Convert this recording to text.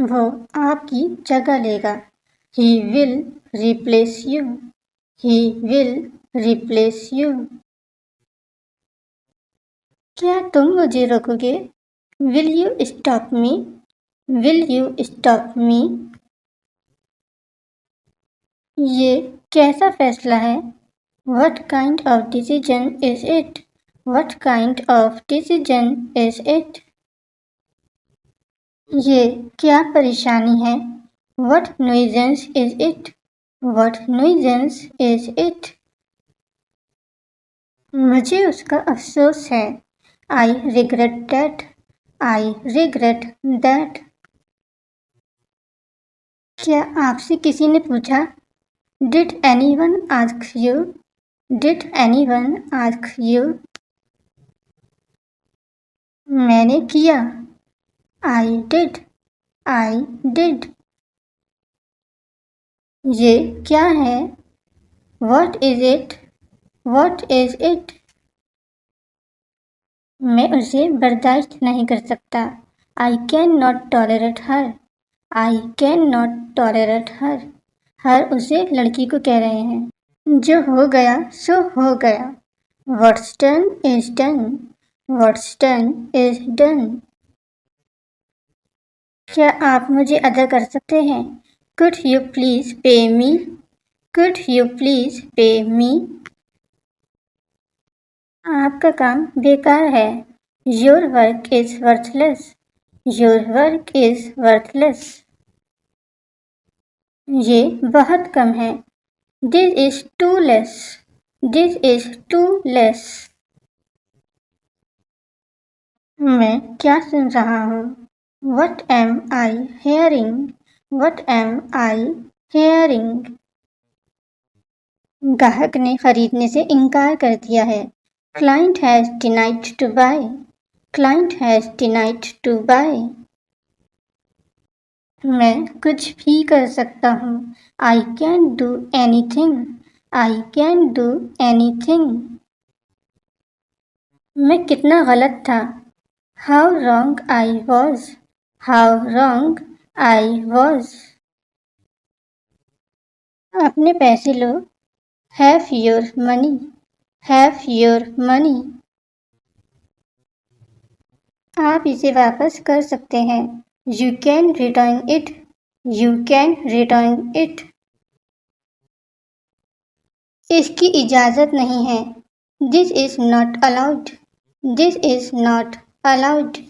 वो आपकी जगह लेगा। He will replace you. He will replace you. क्या तुम मुझे रोकोगे? Will you stop me? Will you stop me? ये कैसा फैसला है? What kind of decision is it? What kind of decision is it? ये क्या परेशानी है? What nuisance is it? What nuisance is it? मुझे उसका अफसोस है। I regret that. I regret that. क्या आपसे किसी ने पूछा? Did anyone ask you? Did anyone ask you? मैंने किया। I did. I did. ये क्या है? What is it? What is it? मैं उसे बर्दाश्त नहीं कर सकता। I cannot tolerate her. I cannot tolerate her. हर उसे लड़की को कह रहे हैं। जो हो गया सो हो गया। What's done is done. What's done is done. क्या आप मुझे अदा कर सकते हैं? Could you please pay me? Could you please pay me? आपका काम बेकार है। Your work is worthless. Your work is worthless. ये बहुत कम है। This is too less. This is too less. मैं क्या सुन रहा हूँ? What am I hearing? What am I hearing? ग्राहक ने खरीदने से इनकार कर दिया है। Client has denied to buy. Client has denied to buy. मैं कुछ भी कर सकता हूँ। I can do anything. I can do anything. मैं कितना गलत था। How wrong I was. How wrong I was. अपने पैसे लो। Have your money. Have your money. आप इसे वापस कर सकते हैं। You can return it. You can return it. इसकी इजाज़त नहीं है। This is not allowed. This is not allowed.